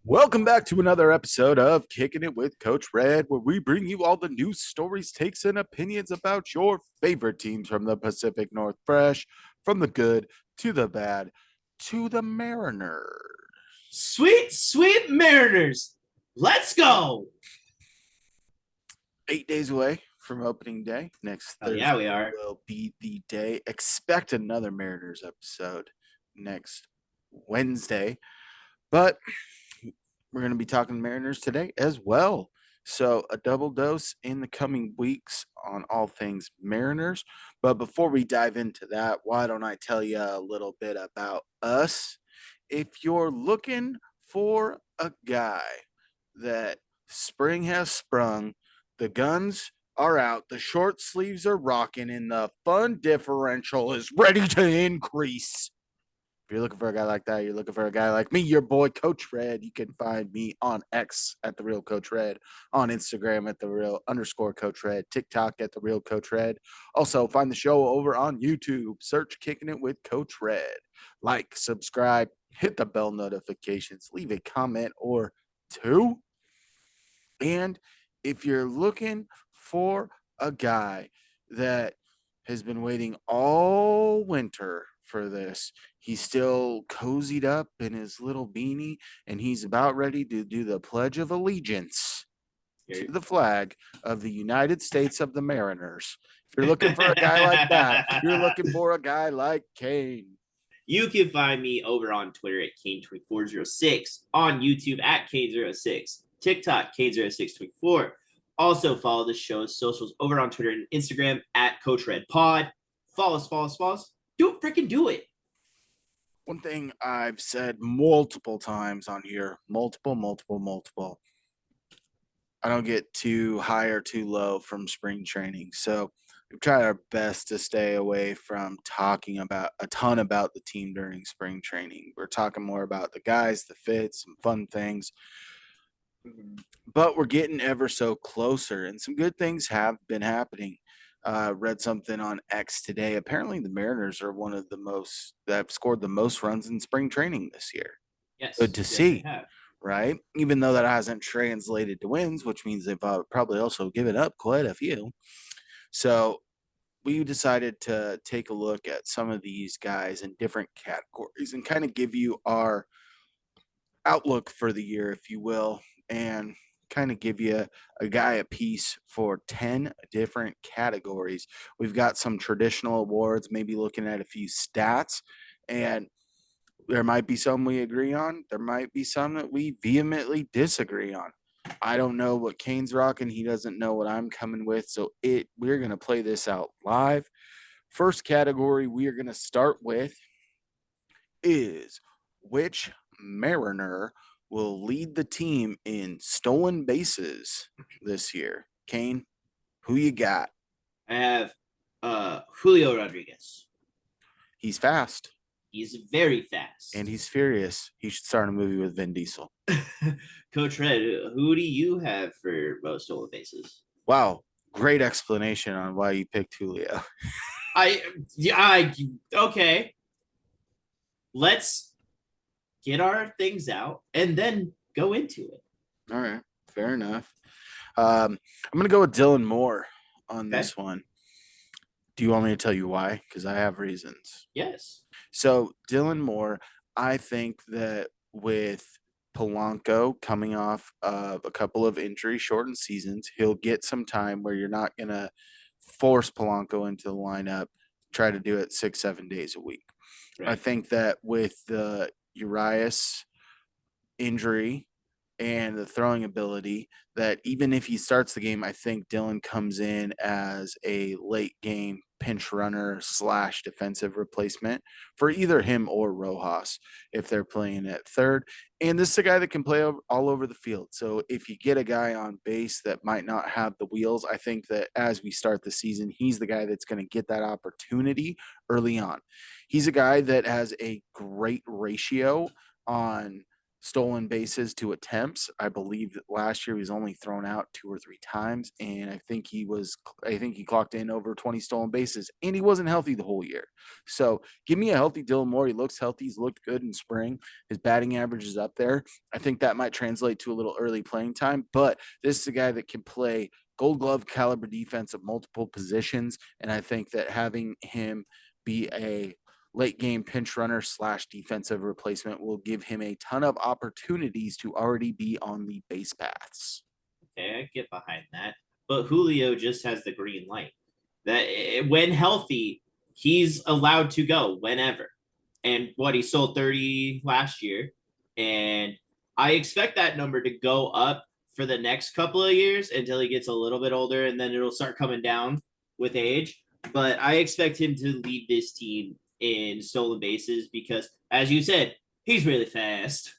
Welcome back to another episode of Kicking It with Coach Red, where we bring you all the news, stories, takes, and opinions about your favorite teams from the Pacific Northwest, from the good to the bad to the Mariners. Sweet, sweet Mariners. Let's go. 8 days away from opening day. Next Oh, yeah, Thursday we are. will be the day. Expect another Mariners episode next Wednesday. But we're going to be talking Mariners today as well. So, a double dose in the coming weeks on all things Mariners. But before we dive into that, why don't I tell you a little bit about us? If you're looking for a guy that spring has sprung, the guns are out, the short sleeves are rocking, and the fun differential is ready to increase. If you're looking for a guy like that, you're looking for a guy like me, your boy, Coach Red. You can find me on X at the real Coach Red, on Instagram at the real _ Coach Red, TikTok at the real Coach Red. Also, find the show over on YouTube. Search Kicking It with Coach Red. Like, subscribe, hit the bell notifications, leave a comment or two. And if you're looking for a guy that has been waiting all winter for this, he's still cozied up in his little beanie and he's about ready to do the Pledge of Allegiance to the flag of the United States of the Mariners. If you're looking for a guy like that, you're looking for a guy like Kane. You can find me over on Twitter at Kane2406, on YouTube at Kane06, TikTok Kane0624. Also follow the show's socials over on Twitter and Instagram at Coach Red Pod. Follow us. Do it. One thing I've said multiple times on here, multiple. I don't get too high or too low from spring training. So we try our best to stay away from talking about a ton about the team during spring training. We're talking more about the guys, the fits, some fun things. But we're getting ever so closer, and some good things have been happening. Read something on X today. Apparently, the Mariners are one of the most that have scored the most runs in spring training this year. Good Yes, to yes, they see, have. right? Even though that hasn't translated to wins, which means they've probably also given up quite a few. So we decided to take a look at some of these guys in different categories and kind of give you our outlook for the year, if you will, and kind of give you a guy a piece for 10 different categories. We've got some traditional awards, maybe looking at a few stats, and there might be some we agree on. There might be some that we vehemently disagree on. I don't know what Kane's rocking. He doesn't know what I'm coming with. So we're going to play this out live. First category we are going to start with is which Mariner will lead the team in stolen bases this year. Kane, who you got? I have Julio Rodriguez. He's fast. He's very fast. And he's furious. He should start a movie with Vin Diesel. Coach Red, who do you have for most stolen bases? Wow. Great explanation on why you picked Julio. Okay. Let's get our things out and then go into it. All right. Fair enough. I'm going to go with Dylan Moore on this one. Do you want me to tell you why? Because I have reasons. Yes. So Dylan Moore, I think that with Polanco coming off of a couple of injury-shortened seasons, he'll get some time where you're not going to force Polanco into the lineup, try to do it 6-7 days a week. Right. I think that with the Urias injury and the throwing ability, that even if he starts the game, I think Dylan comes in as a late game pinch runner / defensive replacement for either him or Rojas if they're playing at third. And this is a guy that can play all over the field. So if you get a guy on base that might not have the wheels, I think that as we start the season, he's the guy that's going to get that opportunity early on. He's a guy that has a great ratio on stolen bases to attempts. I believe that last year he was only thrown out 2 or 3 times, and I think he clocked in over 20 stolen bases, and he wasn't healthy the whole year. So give me a healthy Dylan Moore. He looks healthy. He's looked good in spring. His batting average is up there. I think that might translate to a little early playing time, but this is a guy that can play Gold Glove caliber defense at multiple positions, and I think that having him be a late game pinch runner slash defensive replacement will give him a ton of opportunities to already be on the base paths. Okay, I get behind that. But Julio just has the green light. That when healthy, he's allowed to go whenever. And what he sold 30 last year, and I expect that number to go up for the next couple of years until he gets a little bit older, and then it'll start coming down with age. But I expect him to lead this team in stolen bases because, as you said, he's really fast.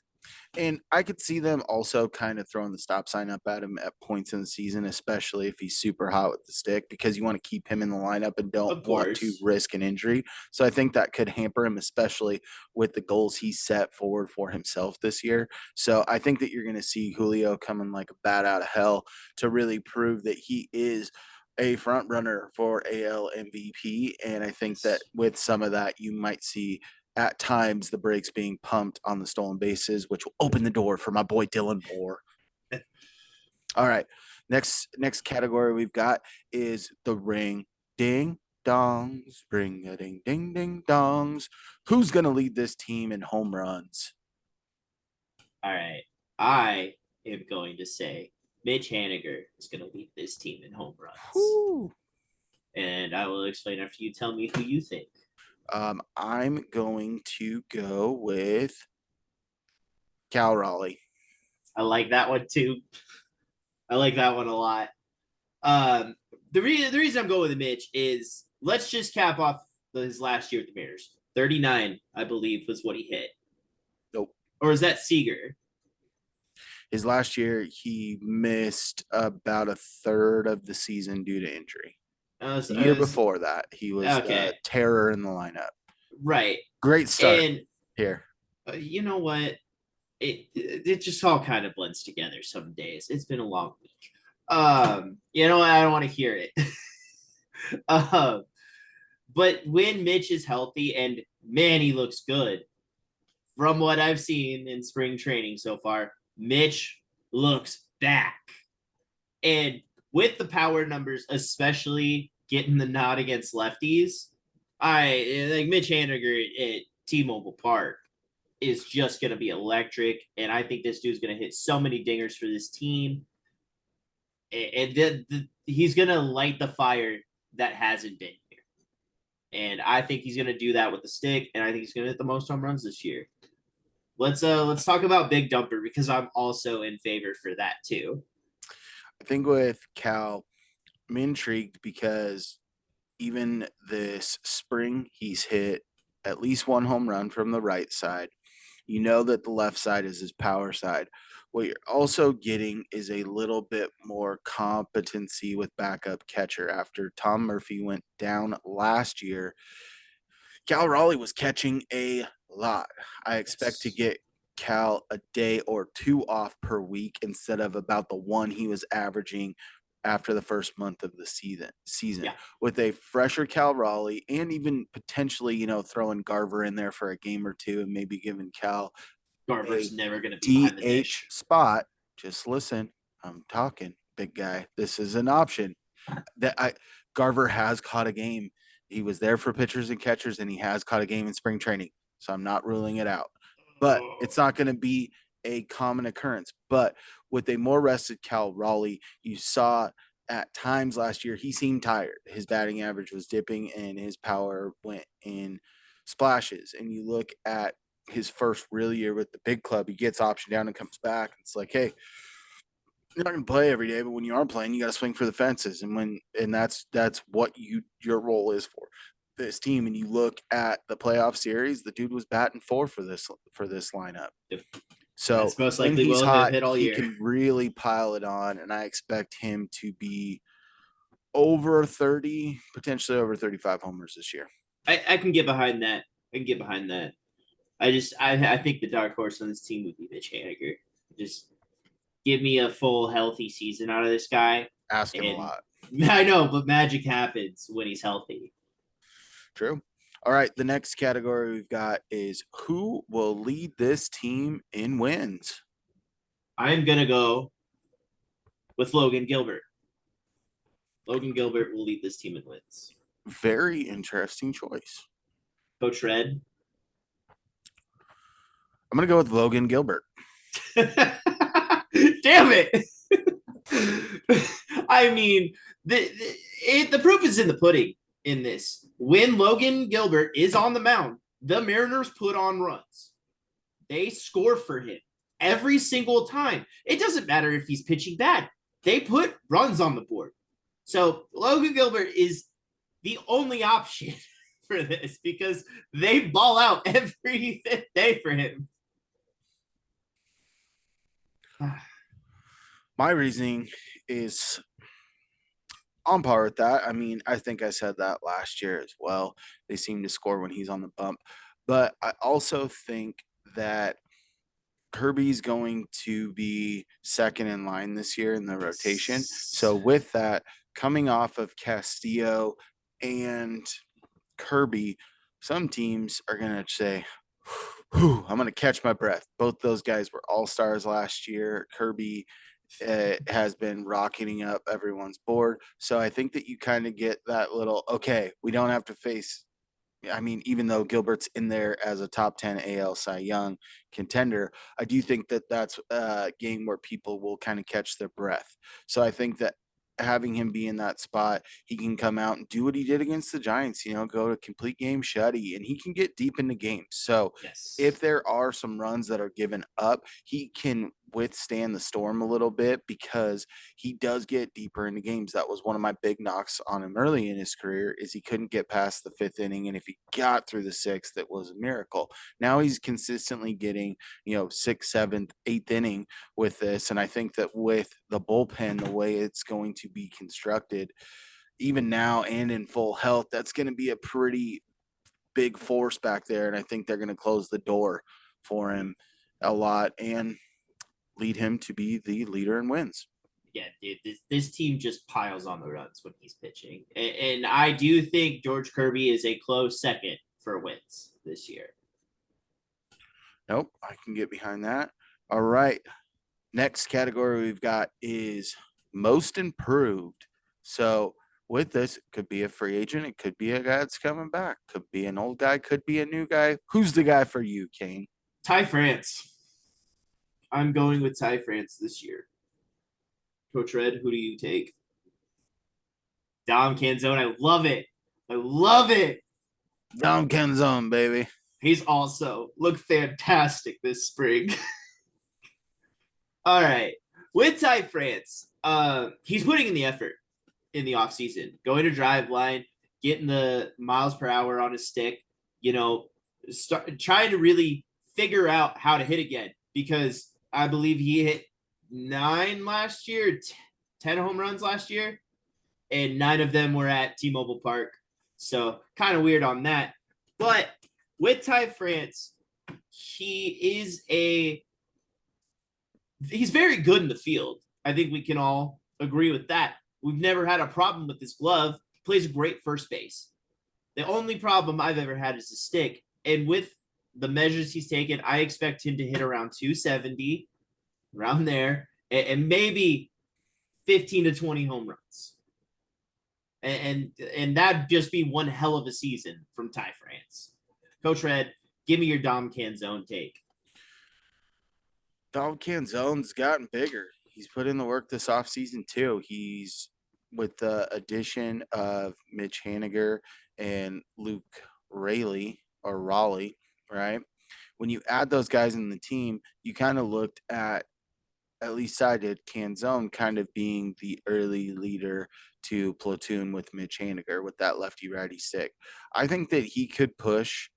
And I could see them also kind of throwing the stop sign up at him at points in the season, especially if he's super hot with the stick, because you want to keep him in the lineup and don't Of want to course. risk an injury. So I think that could hamper him, especially with the goals he set forward for himself this year. So I think that you're going to see Julio coming like a bat out of hell to really prove that he is a front runner for AL MVP. And I think that Yes. with some of that, you might see at times the brakes being pumped on the stolen bases, which will open the door for my boy Dylan Moore. All right. Next category we've got is the ring ding dongs. Ring a ding ding ding dongs. Who's gonna lead this team in home runs? All right. I am going to say Mitch Haniger is going to lead this team in home runs. Whew. And I will explain after you tell me who you think. I'm going to go with Cal Raleigh. I like that one too. I like that one a lot. Um, the reason I'm going with Mitch is let's just cap off his last year with the Mariners. 39, I believe, was what he hit. Nope. Or is that Seager? His last year, he missed about a third of the season due to injury. The year before that, he was Okay, the terror in the lineup. right. Great start And here. you know what? It just all kind of blends together some days. It's been a long week. You know what? I don't want to hear it. uh, but when Mitch is healthy and man, he looks good. From what I've seen in spring training so far, Mitch looks back. And with the power numbers, especially getting the nod against lefties, I like Mitch Haniger at T-Mobile Park is just going to be electric. And I think this dude's going to hit so many dingers for this team. And he's going to light the fire that hasn't been here. And I think he's going to do that with the stick. And I think he's going to hit the most home runs this year. Let's talk about Big Dumper because I'm also in favor for that too. I think with Cal, I'm intrigued because even this spring, he's hit at least one home run from the right side. You know that the left side is his power side. What you're also getting is a little bit more competency with backup catcher after Tom Murphy went down last year. Cal Raleigh was catching a lot. I expect to Yes. get Cal a day or two off per week instead of about the one he was averaging after the first month of the season Yeah. with a fresher Cal Raleigh and even potentially, throwing Garver in there for a game or two and maybe giving Cal Garver's a never going to be behind the DH dish. spot. Just listen, I'm talking, big guy. This is an option that I Garver has caught a game. He was there for pitchers and catchers, and he has caught a game in spring training. So I'm not ruling it out. But it's not going to be a common occurrence. But with a more rested Cal Raleigh, you saw at times last year he seemed tired. His batting average was dipping, and his power went in splashes. And you look at his first real year with the big club, he gets optioned down and comes back. It's like, hey, you're not going to play every day, but when you are playing, you got to swing for the fences, and that's what your role is for this team. And you look at the playoff series, the dude was batting four for this lineup. So That's most when likely he's will have hot, hit all he year. can really pile it on, and I expect him to be over 30, potentially over 35 homers this year. I can get behind that. I can get behind that. I think the dark horse on this team would be Mitch Haniger. Just give me a full healthy season out of this guy, Asking a and lot. I know, but magic happens when he's healthy. True. All right. The next category we've got is who will lead this team in wins? I'm gonna go with Logan Gilbert. Logan Gilbert will lead this team in wins. Very interesting choice. Coach Red. I'm going to go with Logan Gilbert. Damn it. I mean, the proof is in the pudding in this. When Logan Gilbert is on the mound, the Mariners put on runs. They score for him every single time. It doesn't matter if he's pitching bad. They put runs on the board. So Logan Gilbert is the only option for this because they ball out every fifth day for him. My reasoning is on par with that. I mean, I think I said that last year as well. They seem to score when he's on the bump. But I also think that Kirby's going to be second in line this year in the rotation. So with that, coming off of Castillo and Kirby, some teams are going to say, whew, I'm going to catch my breath. Both those guys were all stars last year. Kirby has been rocketing up everyone's board. So I think that you kind of get that little, okay, we don't have to face. I mean, even though Gilbert's in there as a top 10 AL Cy Young contender, I do think that that's a game where people will kind of catch their breath. So I think that having him be in that spot, he can come out and do what he did against the Giants, go to complete game shutty, and he can get deep into games. So Yes. if there are some runs that are given up, he can withstand the storm a little bit because he does get deeper into games. That was one of my big knocks on him early in his career is he couldn't get past the fifth inning. And if he got through the sixth, it was a miracle. Now he's consistently getting, sixth, seventh, eighth inning with this. And I think that with the bullpen, the way it's going to be constructed, even now and in full health, that's going to be a pretty big force back there. And I think they're going to close the door for him a lot and lead him to be the leader in wins. Yeah, dude, this team just piles on the runs when he's pitching. And I do think George Kirby is a close second for wins this year. Nope, I can get behind that. All right. Next category we've got is most improved. So with this, it could be a free agent. It could be a guy that's coming back. Could be an old guy. Could be a new guy. Who's the guy for you, Kane? Ty France. I'm going with Ty France this year. Coach Red, who do you take? Dom Canzone. I love it. I love it. Dom Kenzone, baby. He's also looked fantastic this spring. All right. With Ty France, he's putting in the effort in the offseason, going to drive line, getting the miles per hour on his stick, trying to really figure out how to hit again because I believe he hit 9 last year, 10 home runs last year, and 9 of them were at T-Mobile Park. So kind of weird on that. But with Ty France, he's very good in the field. I think we can all agree with that. We've never had a problem with this glove. He plays a great first base. The only problem I've ever had is the stick. And with the measures he's taken, I expect him to hit around 270, around there, and maybe 15 to 20 home runs. And that'd just be one hell of a season from Ty France. Coach Red, give me your Dom Canzone take. Dom Canzone's gotten bigger. He's put in the work this offseason, too. He's with the addition of Mitch Haniger and Luke Raleigh, right? When you add those guys in the team, you kind of looked at least I did, Canzone kind of being the early leader to platoon with Mitch Haniger with that lefty righty stick. I think that he could push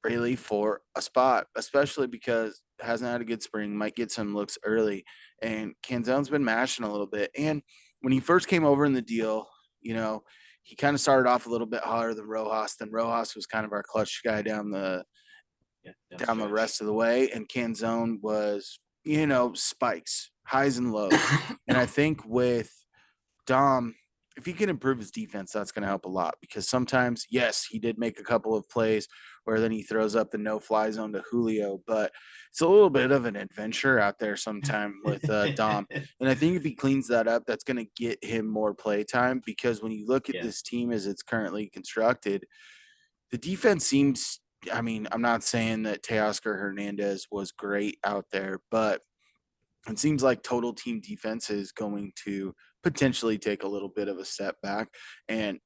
Rayleigh for a spot, especially because hasn't had a good spring, might get some looks early. And Canzone's been mashing a little bit. And when he first came over in the deal, he kind of started off a little bit hotter than Rojas. Then Rojas was kind of our clutch guy down the Yeah, down down the stretch. rest of the way, and Canzone was, spikes, highs and lows. And I think with Dom, if he can improve his defense, that's going to help a lot because sometimes, yes, he did make a couple of plays where then he throws up the no fly zone to Julio, but it's a little bit of an adventure out there sometime with Dom. And I think if he cleans that up, that's going to get him more play time because when you look at Yeah, this team as it's currently constructed, the defense seems. I mean, I'm not saying that Teoscar Hernandez was great out there, but it seems like total team defense is going to potentially take a little bit of a step back. And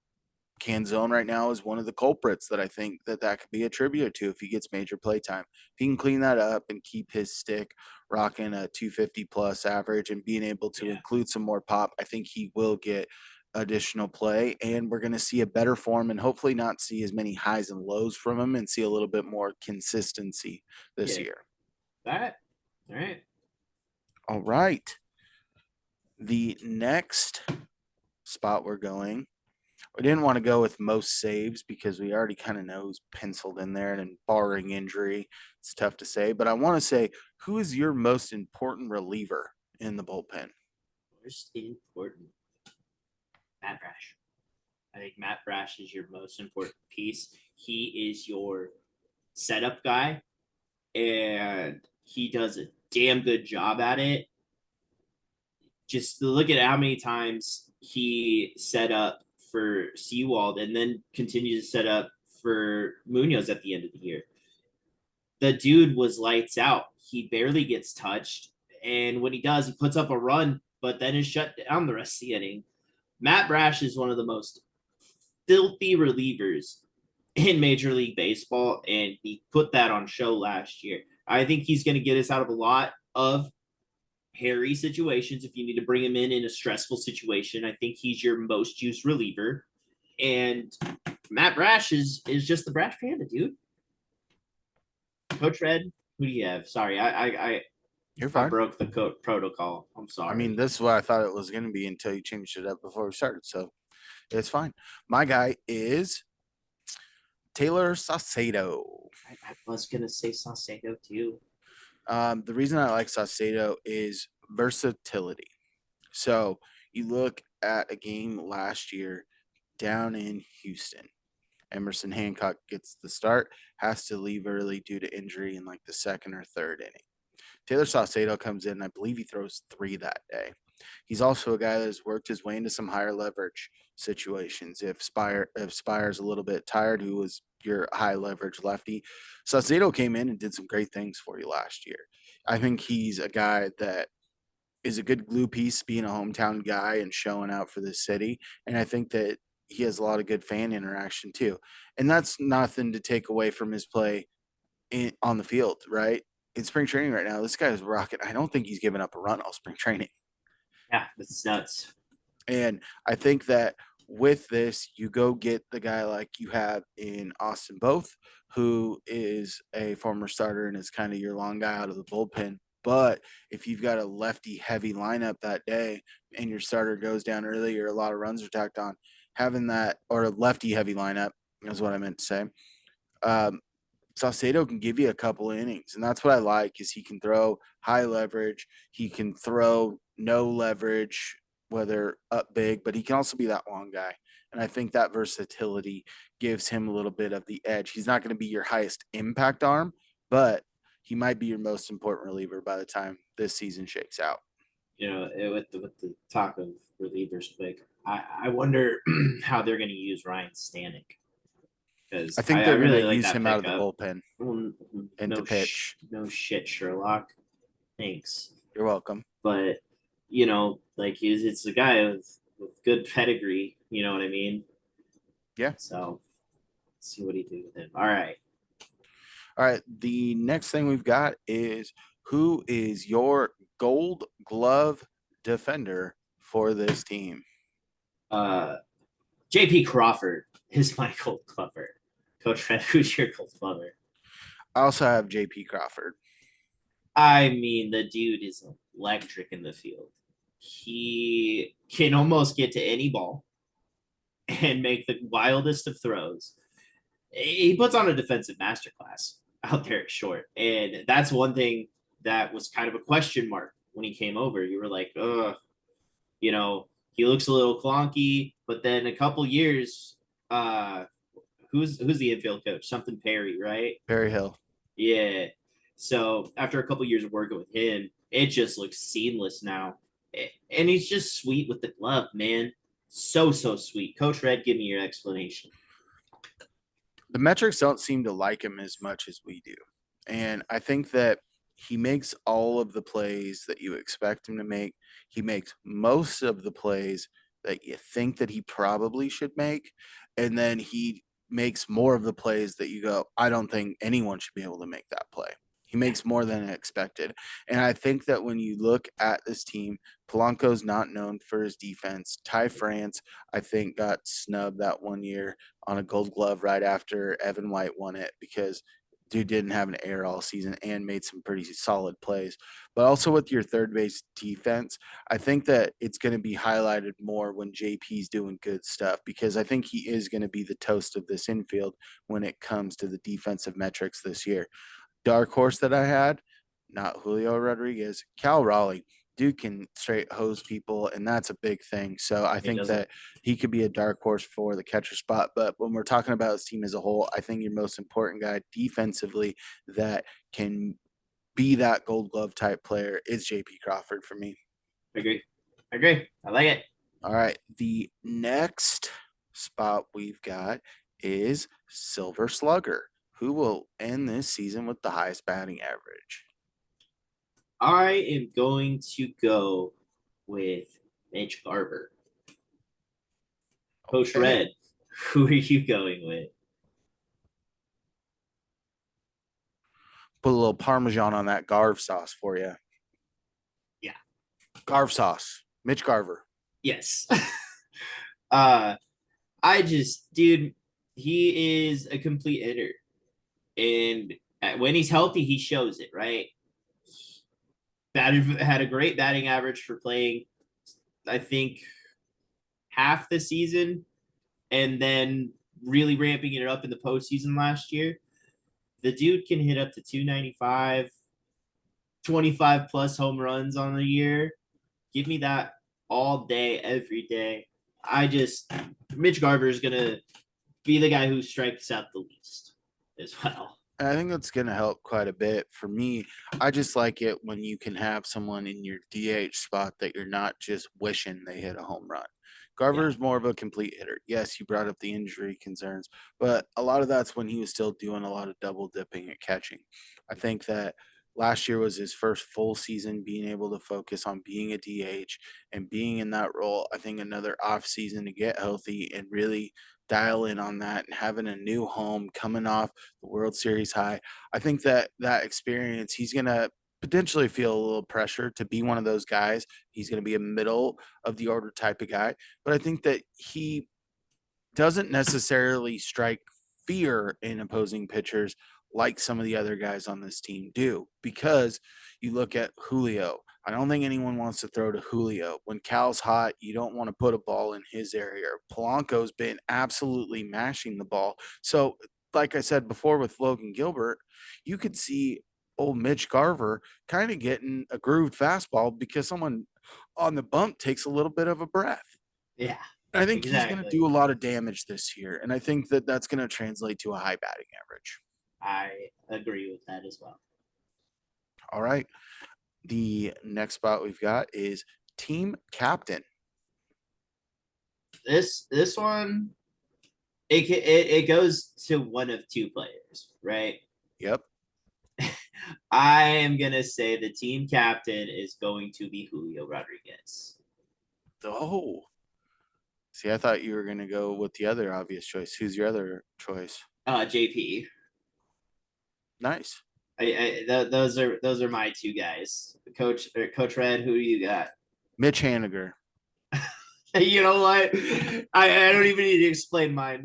Canzone right now is one of the culprits that I think that could be attributed to if he gets major play time. If he can clean that up and keep his stick rocking a 250 plus average and being able to yeah, include some more pop, I think he will get additional play and we're going to see a better form and hopefully not see as many highs and lows from him and see a little bit more consistency this yeah. year. That all right. All right. The next spot we're going, we didn't want to go with most saves because we already kind of know who's penciled in there, and barring injury, it's tough to say. But I want to say, who is your most important reliever in the bullpen? Most important, Matt Brash. I think Matt Brash is your most important piece. He is your setup guy, and he does a damn good job at it. Just look at how many times he set up for Seawald and then continued to set up for Munoz at the end of the year. The dude was lights out. He barely gets touched. And when he does, he puts up a run, but then is shut down the rest of the inning. Matt Brash is one of the most filthy relievers in Major League Baseball, and he put that on show last year. I think he's going to get us out of a lot of hairy situations if you need to bring him in a stressful situation. I think he's your most used reliever. And Matt Brash is just the Brash Panda, dude. Coach Red, who do you have? Sorry, You're I fine. broke the protocol. I'm I mean, sorry. this is what I thought it was going to be until you changed it up before we started. So it's fine. My guy is Taylor Saucedo. I was gonna say Saucedo too. The reason I like Saucedo is versatility. So you look at a game last year down in Houston. Emerson Hancock gets the start, has to leave early due to injury in like the second or third inning. Taylor Saucedo comes in, and I believe he throws 3 that day. He's also a guy that has worked his way into some higher leverage situations. If Spire's a little bit tired, who was your high leverage lefty, Saucedo came in and did some great things for you last year. I think he's a guy that is a good glue piece, being a hometown guy and showing out for the city. And I think that he has a lot of good fan interaction too. And that's nothing to take away from his play on the field, right? In spring training right now, this guy is rocking. I don't think he's given up a run all spring training. Yeah, that's nuts. And I think that with this, you go get the guy like you have in Austin Both, who is a former starter and is kind of your long guy out of the bullpen. But if you've got a lefty heavy lineup that day and your starter goes down early or a lot of runs are tacked on, having that or a lefty heavy lineup is what I meant to say. Um, Saucedo can give you a couple innings, and that's what I like is he can throw high leverage, he can throw no leverage, whether up big, but he can also be that long guy. And I think that versatility gives him a little bit of the edge. He's not going to be your highest impact arm, but he might be your most important reliever by the time this season shakes out. With the talk of relievers, quick, I wonder how they're going to use Ryan Stanek I because think I they're going to really like use that him out of the pickup. bullpen Well, and to pitch. no shit, Sherlock. Thanks, You're welcome. but like it's a guy with good pedigree. You know what I mean? Yeah. So let's see what he do with him. All right, All right. The next thing we've got is who is your gold glove defender for this team? uh, J.P. Crawford is my Gold Glover. Coach Fred, who's your Gold Glover? I also have JP Crawford. I mean, the dude is electric in the field. He can almost get to any ball and make the wildest of throws. He puts on a defensive masterclass. out there at short. And that's one thing that was kind of a question mark when he came over. You were like, you know, he looks a little clunky, but then a couple years, uh, who's the infield coach? Something Perry, right? Perry Hill. Yeah. So after a couple years of working with him, it just looks seamless now. And he's just sweet with the glove, man. So sweet. Coach Red, give me your explanation. The metrics don't seem to like him as much as we do. And I think that he makes all of the plays that you expect him to make. He makes most of the plays that you think that he probably should make. And then he makes more of the plays that you go, I don't think anyone should be able to make that play. He Yeah. makes more than expected. And I think that when you look at this team, Polanco's not known for his defense. Ty France, I think, got snubbed that 1 year on a gold glove right after Evan White won it because dude didn't have an error all season and made some pretty solid plays. But also with your third base defense, I think that it's going to be highlighted more when JP's doing good stuff because I think he is going to be the toast of this infield when it comes to the defensive metrics this year. Dark horse that I had, not Julio Rodriguez, Cal Raleigh. Dude can straight hose people, and that's a big thing. So I He think doesn't. that he could be a dark horse for the catcher spot. But when we're talking about his team as a whole, I think your most important guy defensively that can be that gold glove type player is JP Crawford for me. I agree. I agree. I like it. All right. The next spot we've got is Silver Slugger, who will end this season with the highest batting average. I am going to go with Mitch Garber. Coach Okay. Red, who are you going with? Put a little Parmesan on that Garv sauce for you. Yeah. Garv sauce. Mitch Garver. Yes. uh I just, dude, he is a complete hitter. And when he's healthy, he shows it, right? Had a great batting average for playing, I think, half the season and then really ramping it up in the postseason last year. The dude can hit up to 295, 25 plus home runs on the year. Give me that all day, every day. I just, Mitch Garver is going to be the guy who strikes out the least as well. And I think that's going to help quite a bit. For me, I just like it when you can have someone in your DH spot that you're not just wishing they hit a home run. Garver Yeah. is more of a complete hitter. Yes, you brought up the injury concerns, but a lot of that's when he was still doing a lot of double dipping at catching. I think that last year was his first full season being able to focus on being a DH and being in that role. I think another off season to get healthy and really dial in on that and having a new home coming off the World Series high. I think that that experience, he's going to potentially feel a little pressure to be one of those guys. He's going to be a middle of the order type of guy. But I think that he doesn't necessarily strike fear in opposing pitchers like some of the other guys on this team do because you look at Julio. I don't think anyone wants to throw to Julio. When Cal's hot, you don't want to put a ball in his area. Polanco's been absolutely mashing the ball. So, like I said before with Logan Gilbert, you could see old Mitch Garver kind of getting a grooved fastball because someone on the bump takes a little bit of a breath. Yeah. I think he's going to Exactly. do a lot of damage this year, and I think that that's going to translate to a high batting average. I agree with that as well. All right. The next spot we've got is team captain. This one it goes to one of two players, right? Yep. I am gonna say the team captain is going to be Julio Rodriguez. Oh, see, I thought you were going to go with the other obvious choice. Who's your other choice? JP. Nice. Those are my two guys. Coach Red, who do you got? Mitch Haniger. You know what? I don't even need to explain mine.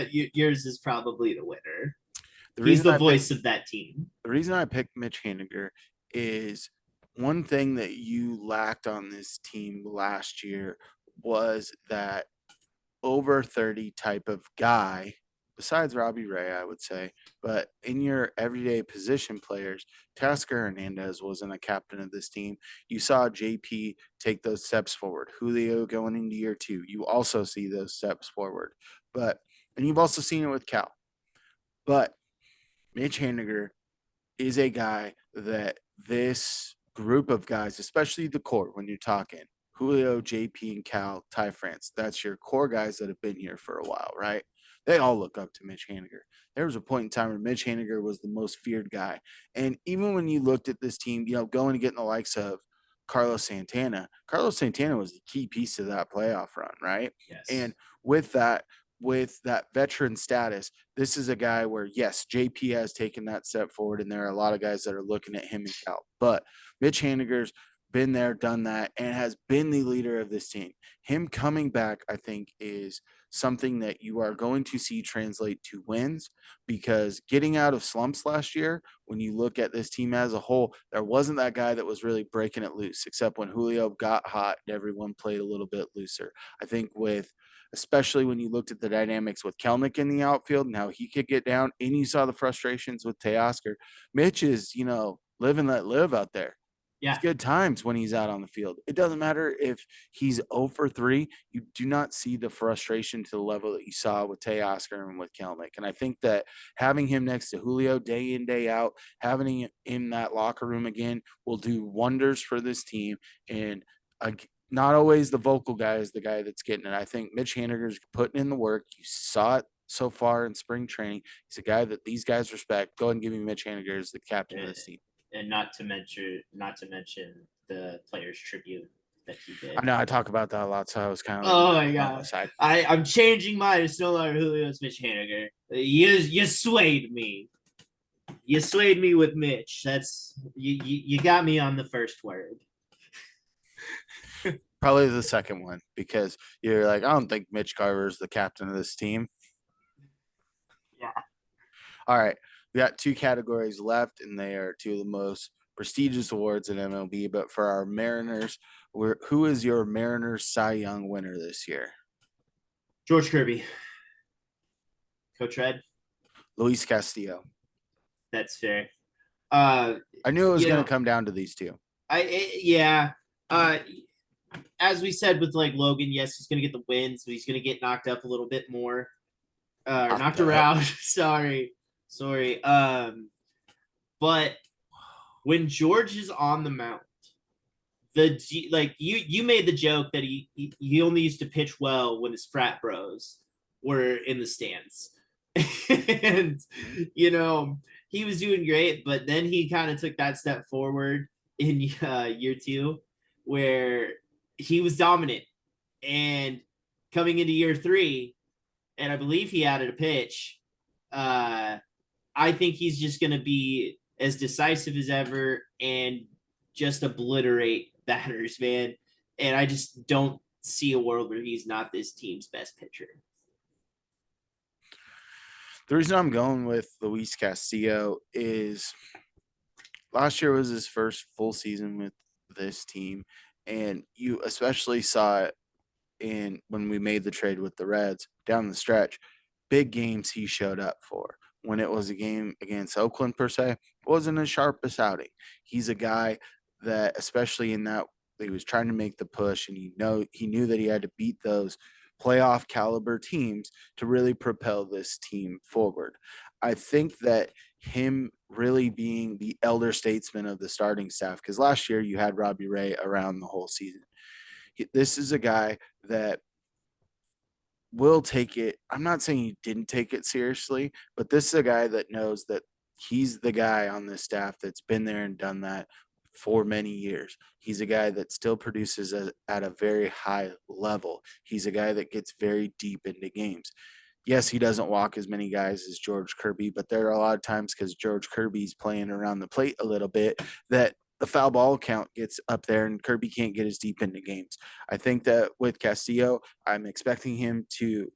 Yours is probably the winner. The He's reason the I picked voice of that team. the reason I picked Mitch Haniger is one thing that you lacked on this team last year was that over 30 type of guy besides Robbie Ray, I would say. But in your everyday position players, Tasker Hernandez wasn't a captain of this team. You saw JP take those steps forward. Julio going into year two, you also see those steps forward. But and you've also seen it with Cal. But Mitch Haniger is a guy that this group of guys, especially the core, when you're talking Julio, JP, and Cal, Ty France, that's your core guys that have been here for a while, right? They all look up to Mitch Haniger. There was a point in time where Mitch Haniger was the most feared guy. And even when you looked at this team, going to get the likes of Carlos Santana was the key piece of that playoff run, right? Yes. And with that, with that veteran status, this is a guy where, yes, JP has taken that step forward, and there are a lot of guys that are looking at him and Cal. But Mitch Haniger's been there, done that, and has been the leader of this team. Him coming back, I think, is something that you are going to see translate to wins, because getting out of slumps last year, when you look at this team as a whole, there wasn't that guy that was really breaking it loose, except when Julio got hot, everyone played a little bit looser. I think with especially when you looked at the dynamics with Kelnick in the outfield and how he could get down, and you saw the frustrations with Teoscar. Mitch is, live and let live out there. It's Yeah. good times when he's out on the field. It doesn't matter if he's 0 for 3. You do not see the frustration to the level that you saw with Teoscar and with Kelnick. And I think that having him next to Julio day in, day out, having him in that locker room again will do wonders for this team. And not always the vocal guy is the guy that's getting it. I think Mitch Haniger's putting in the work. You saw it so far in spring training. He's a guy that these guys respect. Go ahead and give me Mitch Haniger as the captain of And, this team. and not to mention the players tribute that he I did. know I talk about that a lot, so I was kind of leaving Oh my that god. aside. I'm changing mine. It's no longer Julio's Mitch Haniger. You swayed me. You swayed me with Mitch. You got me on the first word. Probably the second one, because you're like, I don't think Mitch Carver is the captain of this team. Yeah. All right, we got two categories left, and they are two of the most prestigious awards in MLB. But for our Mariners, who is your Mariners Cy Young winner this year? George Kirby. Coach Red. Luis Castillo. That's fair. Uh I knew it was you going to know, come down to these two. yeah. Uh as we said with like Logan, yes, he's gonna get the wins, but he's gonna get knocked up a little bit more. Or Knocked knocked up. around. Sorry. But when George is on the mound, you made the joke that he only used to pitch well when his frat bros were in the stands. And he was doing great, but then he kind of took that step forward in year two, where he was dominant. And coming into year three, and I believe he added a pitch. Uh, I think he's just going to be as decisive as ever and just obliterate batters, man. And I just don't see a world where he's not this team's best pitcher. The reason I'm going with Luis Castillo is last year was his first full season with this team, and you especially saw it in when we made the trade with the Reds down the stretch. Big games he showed up for. When it was a game against Oakland per se, wasn't his sharpest outing. He's a guy that, especially in that, he was trying to make the push, and he knew that he had to beat those playoff caliber teams to really propel this team forward. I think that him really being the elder statesman of the starting staff, because last year you had Robbie Ray around the whole season. This is a guy that will take it. I'm not saying he didn't take it seriously, but this is a guy that knows that he's the guy on this staff that's been there and done that for many years. He's a guy that still produces at a very high level. He's a guy that gets very deep into games. Yes, he doesn't walk as many guys as George Kirby, but there are a lot of times because George Kirby's playing around the plate a little bit that the foul ball count gets up there and Kirby can't get as deep into games. I think that with Castillo, I'm expecting him to,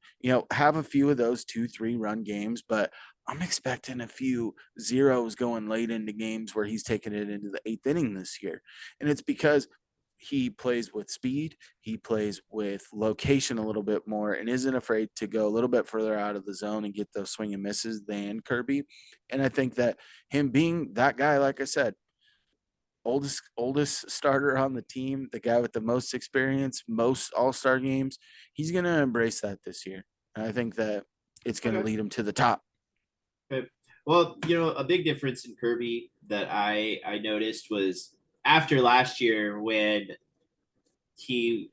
have a few of those 2-3 run games, but I'm expecting a few zeros going late into games where he's taking it into the eighth inning this year. And it's because he plays with speed, he plays with location a little bit more, and isn't afraid to go a little bit further out of the zone and get those swing and misses than Kirby. And I think that him being that guy, like I said, oldest starter on the team, the guy with the most experience, most all-star games, he's going to embrace that this year. And I think that it's going to Okay. lead him to the top. Okay. Well, a big difference in Kirby that I noticed was after last year when he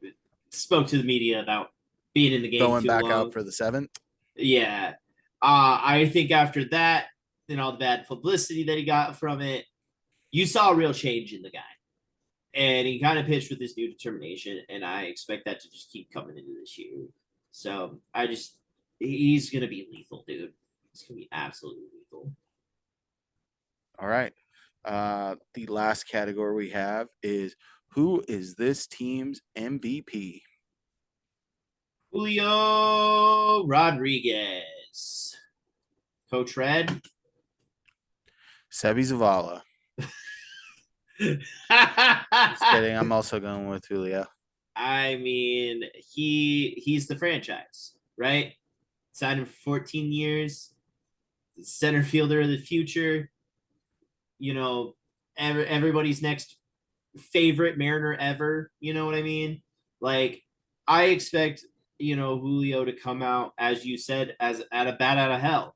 spoke to the media about being in the game Going too back out long. for the seventh. Yeah. I think after that and all the bad publicity that he got from it, you saw a real change in the guy. And he kind of pitched with this new determination, and I expect that to just keep coming into this year. So he's gonna be lethal, dude. He's gonna be absolutely lethal. All right. The last category we have is who is this team's MVP? Julio Rodriguez, Coach Red. Sebi Zavala. Just kidding. I'm also going with Julio. I mean, he's the franchise, right? Signed him for 14 years, center fielder of the future. You know, everybody's next favorite Mariner ever. You know what I mean? Like, I expect Julio to come out, as you said, as at a bat out of hell,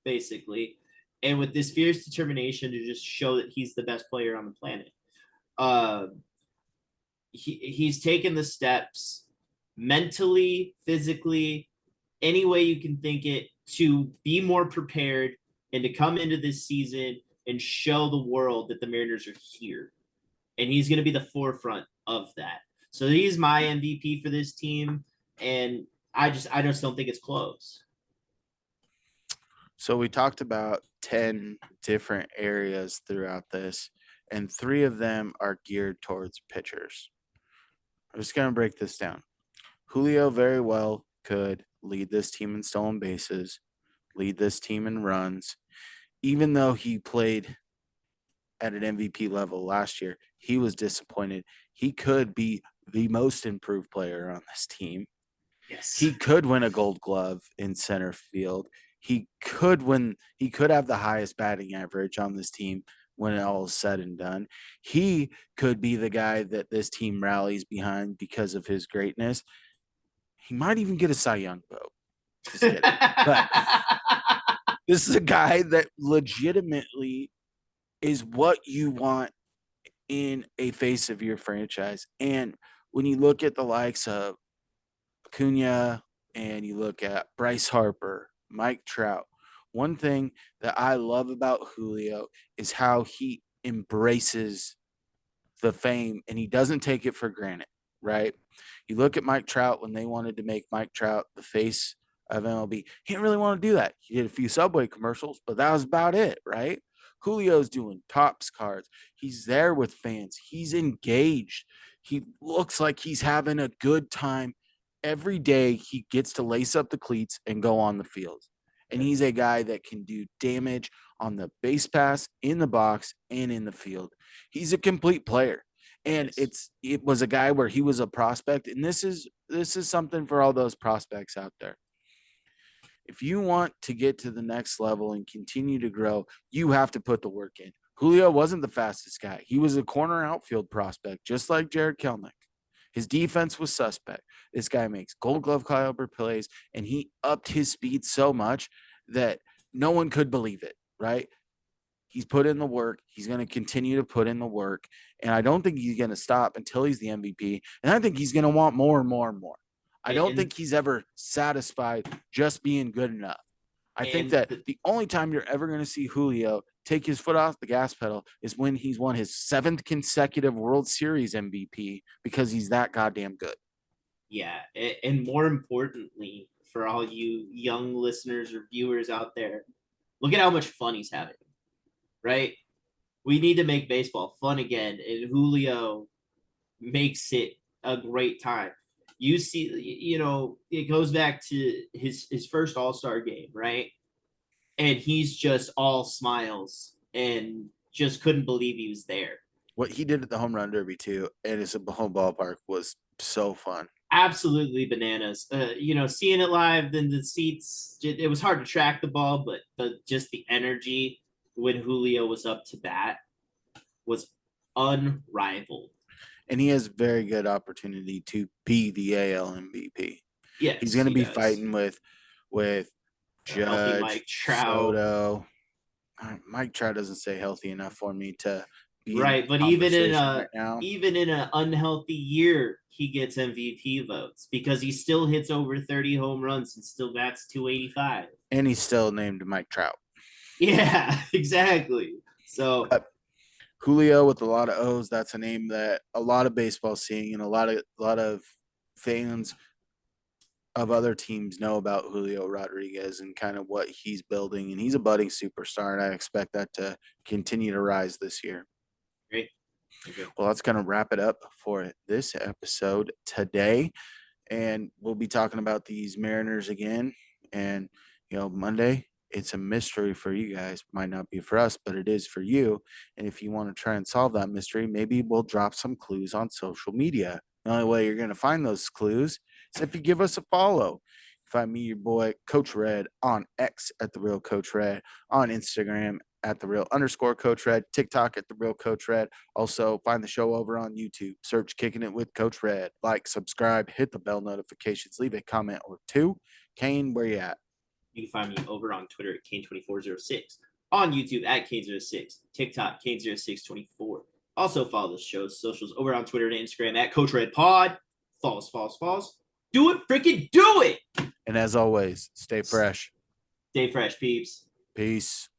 basically, and with this fierce determination to just show that he's the best player on the planet. Uh, he's taken the steps mentally, physically, any way you can think it, to be more prepared and to come into this season and show the world that the Mariners are here. And he's going to be the forefront of that. So he's my MVP for this team, and I just don't think it's close. So we talked about 10 different areas throughout this, and 3 of them are geared towards pitchers. I'm just going to break this down. Julio very well could lead this team in stolen bases, lead this team in runs. Even though he played at an MVP level last year, he was disappointed. He could be the most improved player on this team. Yes. He could win a gold glove in center field. He could have the highest batting average on this team when it all is said and done. He could be the guy that this team rallies behind because of his greatness. He might even get a Cy Young vote. Just kidding. But this is a guy that legitimately is what you want in a face of your franchise. And when you look at the likes of Acuna and you look at Bryce Harper, Mike Trout, one thing that I love about Julio is how he embraces the fame and he doesn't take it for granted, right? You look at Mike Trout when they wanted to make Mike Trout the face of MLB. He didn't really want to do that. He did a few Subway commercials, but that was about it, right? Julio's doing tops cards. He's there with fans. He's engaged. He looks like he's having a good time. Every day he gets to lace up the cleats and go on the field. And he's a guy that can do damage on the base pass, in the box, and in the field. He's a complete player. And Yes. it was a guy where he was a prospect. And this is something for all those prospects out there. If you want to get to the next level and continue to grow, you have to put the work in. Julio wasn't the fastest guy. He was a corner outfield prospect, just like Jared Kelnick. His defense was suspect. This guy makes gold glove caliber plays, and he upped his speed so much that no one could believe it, right? He's put in the work. He's going to continue to put in the work. And I don't think he's going to stop until he's the MVP. And I think he's going to want more and more and more. I don't And think he's ever satisfied just being good enough. I think and that the, the only time you're ever going to see Julio take his foot off the gas pedal is when he's won his 7th consecutive World Series MVP because he's that goddamn good. yeah, and more importantly, for all you young listeners or viewers out there, look at how much fun he's having. Right? We need to make baseball fun again, and Julio makes it a great time. You see, it goes back to his first All Star game, right? And he's just all smiles and just couldn't believe he was there. what he did at the home run derby too, and his home ballpark was so fun. Absolutely bananas. Seeing it live, then the seats, it was hard to track the ball, but just the energy when Julio was up to bat was unrivaled. And he has very good opportunity to be the AL MVP. He's Yes, going to he be does. fighting with A healthy Judge Mike Trout. Soto. Mike Trout doesn't stay healthy enough for me to be in Right, that but conversation right now. even in an unhealthy year, he gets MVP votes because he still hits over 30 home runs and still bats 285. And he's still named Mike Trout. Yeah, exactly. So But Julio with a lot of O's, that's a name that a lot of baseball seeing and a lot of fans of other teams know about Julio Rodriguez and kind of what he's building. And he's a budding superstar, and I expect that to continue to rise this year. great. Okay. Well, that's going to wrap it up for this episode today. And we'll be talking about these Mariners again. And, Monday, it's a mystery for you guys. Might not be for us, but it is for you. And if you want to try and solve that mystery, maybe we'll drop some clues on social media. The only way you're going to find those clues is if you give us a follow. Find me, your boy, Coach Red, on X at The Real Coach Red, on Instagram at @the_real_Coach Red, TikTok at The Real Coach Red. Also, find the show over on YouTube. Search Kicking It with Coach Red. Like, subscribe, hit the bell notifications, leave a comment or two. Kane, where you at? You can find me over on Twitter at Kane2406, on YouTube at Kane06, TikTok Kane0624. Also follow the show's socials over on Twitter and Instagram at Coach Red Pod. False. Do it, freaking do it! And as always, stay fresh. Stay fresh, peeps. Peace.